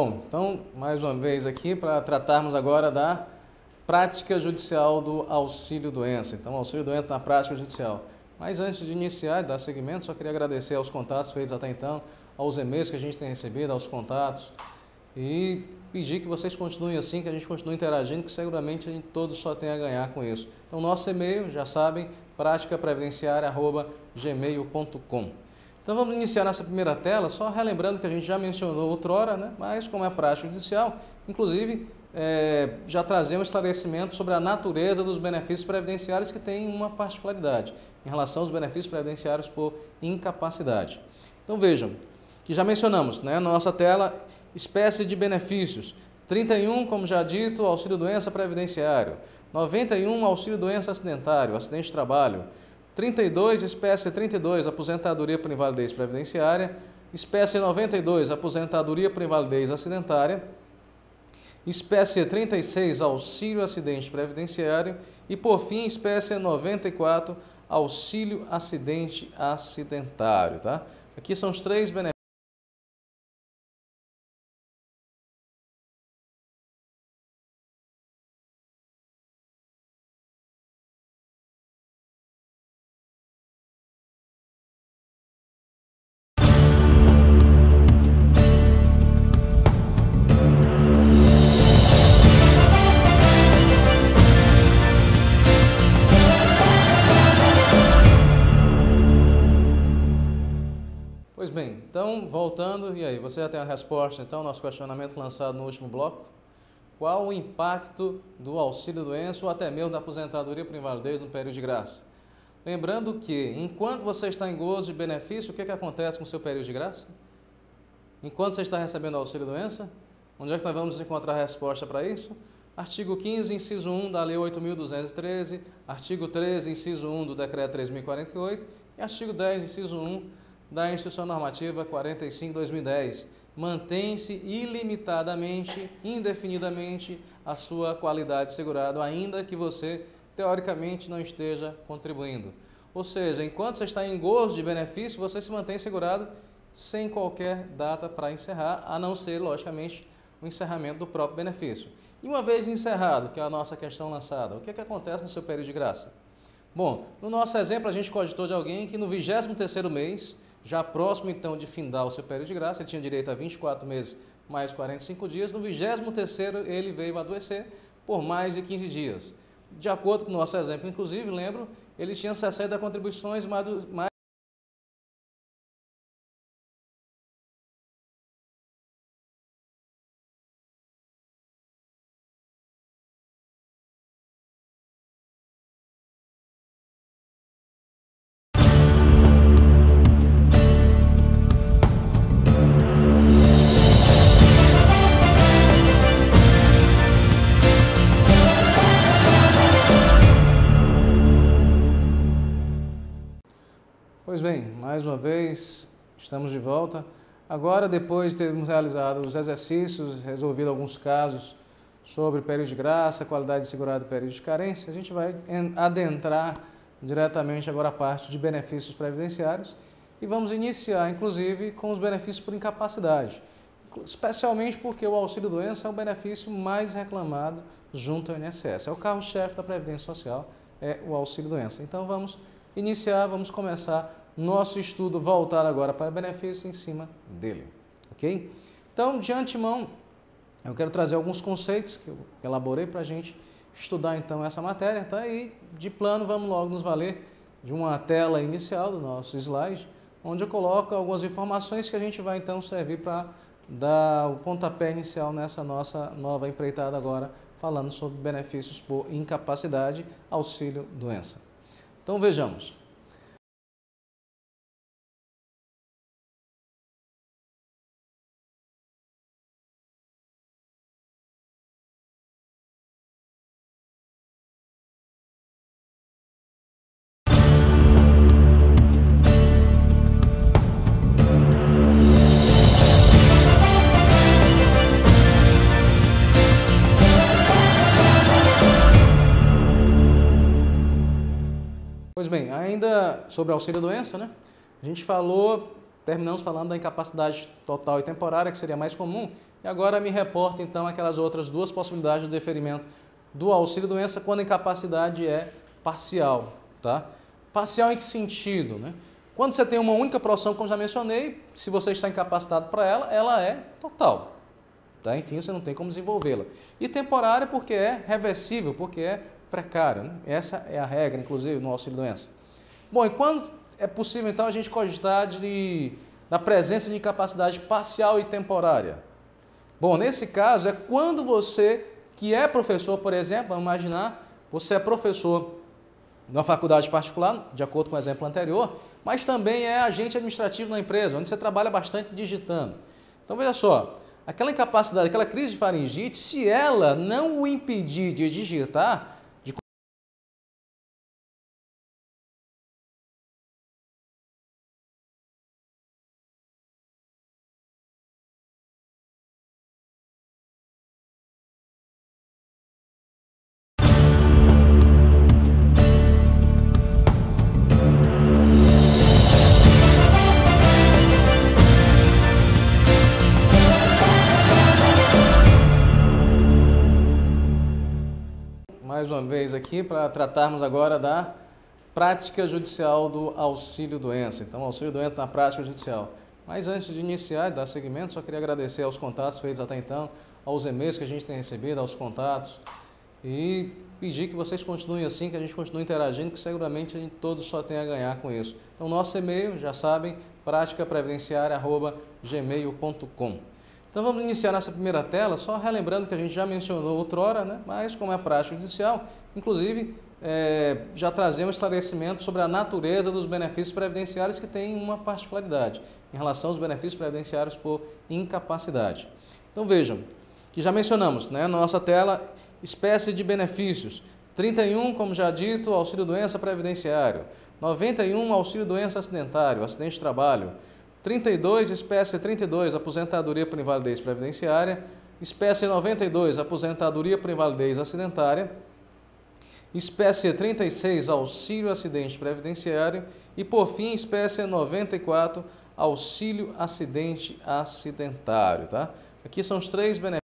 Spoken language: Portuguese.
Bom, então, mais uma vez aqui para tratarmos agora da prática judicial do auxílio-doença. Então, auxílio-doença na prática judicial. Mas antes de iniciar e dar seguimento, só queria agradecer aos contatos feitos até então, aos e-mails que a gente tem recebido, aos contatos, e pedir que vocês continuem assim, que a gente continue interagindo, que seguramente a gente todos só tem a ganhar com isso. Então, nosso e-mail, já sabem, praticaprevidenciaria@gmail.com. Então, vamos iniciar nessa primeira tela, só relembrando que a gente já mencionou outrora, né? Mas como é prática judicial, inclusive, já trazer um esclarecimento sobre a natureza dos benefícios previdenciários que tem uma particularidade em relação aos benefícios previdenciários por incapacidade. Então, vejam, que já mencionamos, né, na nossa tela, espécie de benefícios. 31, como já dito, auxílio-doença previdenciário. 91, auxílio-doença acidentário, acidente de trabalho. 32, espécie 32, aposentadoria por invalidez previdenciária. Espécie 92, aposentadoria por invalidez acidentária. Espécie 36, auxílio acidente previdenciário. E, por fim, espécie 94, auxílio acidente acidentário. Tá? Aqui são os três benefícios. Pois bem, então, voltando, e aí, você já tem a resposta, então, ao nosso questionamento lançado no último bloco? Qual o impacto do auxílio-doença ou até mesmo da aposentadoria por invalidez no período de graça? Lembrando que, enquanto você está em gozo de benefício, o que acontece com o seu período de graça? Enquanto você está recebendo auxílio-doença, onde é que nós vamos encontrar a resposta para isso? Artigo 15, inciso 1 da Lei 8.213, artigo 13, inciso 1 do Decreto 3.048 e artigo 10, inciso 1 da Instituição Normativa 45/2010. Mantém-se ilimitadamente, indefinidamente, a sua qualidade de segurado, ainda que você, teoricamente, não esteja contribuindo. Ou seja, enquanto você está em gozo de benefício, você se mantém segurado sem qualquer data para encerrar, a não ser, logicamente, o encerramento do próprio benefício. E uma vez encerrado, que é a nossa questão lançada, o que acontece no seu período de graça? Bom, no nosso exemplo, a gente cogitou de alguém que no 23º mês, já próximo então de findar o seu período de graça, ele tinha direito a 24 meses mais 45 dias, no 23º ele veio a adoecer por mais de 15 dias. De acordo com o nosso exemplo, inclusive, lembro, ele tinha 60 contribuições, mais Pois bem, mais uma vez, estamos de volta. Agora, depois de termos realizado os exercícios, resolvido alguns casos sobre período de graça, qualidade de segurado e período de carência, a gente vai adentrar diretamente agora a parte de benefícios previdenciários e vamos iniciar, inclusive, com os benefícios por incapacidade, especialmente porque o auxílio-doença é o benefício mais reclamado junto ao INSS. É o carro-chefe da Previdência Social, é o auxílio-doença. Então, vamos começar nosso estudo voltar agora para benefícios em cima dele, ok? Então, de antemão, eu quero trazer alguns conceitos que eu elaborei para a gente estudar então essa matéria. Então, aí, de plano, vamos logo nos valer de uma tela inicial do nosso slide, onde eu coloco algumas informações que a gente vai então servir para dar o pontapé inicial nessa nossa nova empreitada agora, falando sobre benefícios por incapacidade, auxílio-doença. Então, vejamos. Pois bem, ainda sobre auxílio-doença, né? A gente terminamos falando da incapacidade total e temporária, que seria mais comum, E agora me reporta então aquelas outras duas possibilidades de deferimento do auxílio-doença quando a incapacidade é parcial, tá? Parcial em que sentido, né? Quando você tem uma única profissão, como já mencionei, se você está incapacitado para ela, ela é total, tá? Enfim, você não tem como desenvolvê-la. E temporária porque é reversível, porque é precária, né? Essa é a regra, inclusive, no auxílio-doença. Bom, e quando é possível, então, a gente cogitar da presença de incapacidade parcial e temporária? Bom, nesse caso, é quando você, que é professor, por exemplo, vamos imaginar, você é professor numa faculdade particular, de acordo com o exemplo anterior, mas também é agente administrativo na empresa, onde você trabalha bastante digitando. Então, veja só, aquela incapacidade, aquela crise de faringite, se ela não o impedir de digitar, mais uma vez aqui para tratarmos agora da prática judicial do auxílio-doença. Então, auxílio-doença na prática judicial. Mas antes de iniciar e dar seguimento, só queria agradecer aos contatos feitos até então, aos e-mails que a gente tem recebido, aos contatos, e pedir que vocês continuem assim, que a gente continue interagindo, que seguramente a gente todos só tem a ganhar com isso. Então, nosso e-mail, já sabem, praticaprevidenciaria@gmail.com. Então vamos iniciar nessa primeira tela, só relembrando que a gente já mencionou outrora, né? Mas como é prática judicial, inclusive já trazemos um esclarecimento sobre a natureza dos benefícios previdenciários que tem uma particularidade em relação aos benefícios previdenciários por incapacidade. Então vejam, que já mencionamos, né, na nossa tela, espécie de benefícios. 31, como já dito, auxílio-doença previdenciário. 91, auxílio-doença acidentário, acidente de trabalho. 32, espécie 32, aposentadoria por invalidez previdenciária. Espécie 92, aposentadoria por invalidez acidentária. Espécie 36, auxílio acidente previdenciário. E, por fim, espécie 94, auxílio acidente acidentário. Tá? Aqui são os três benefícios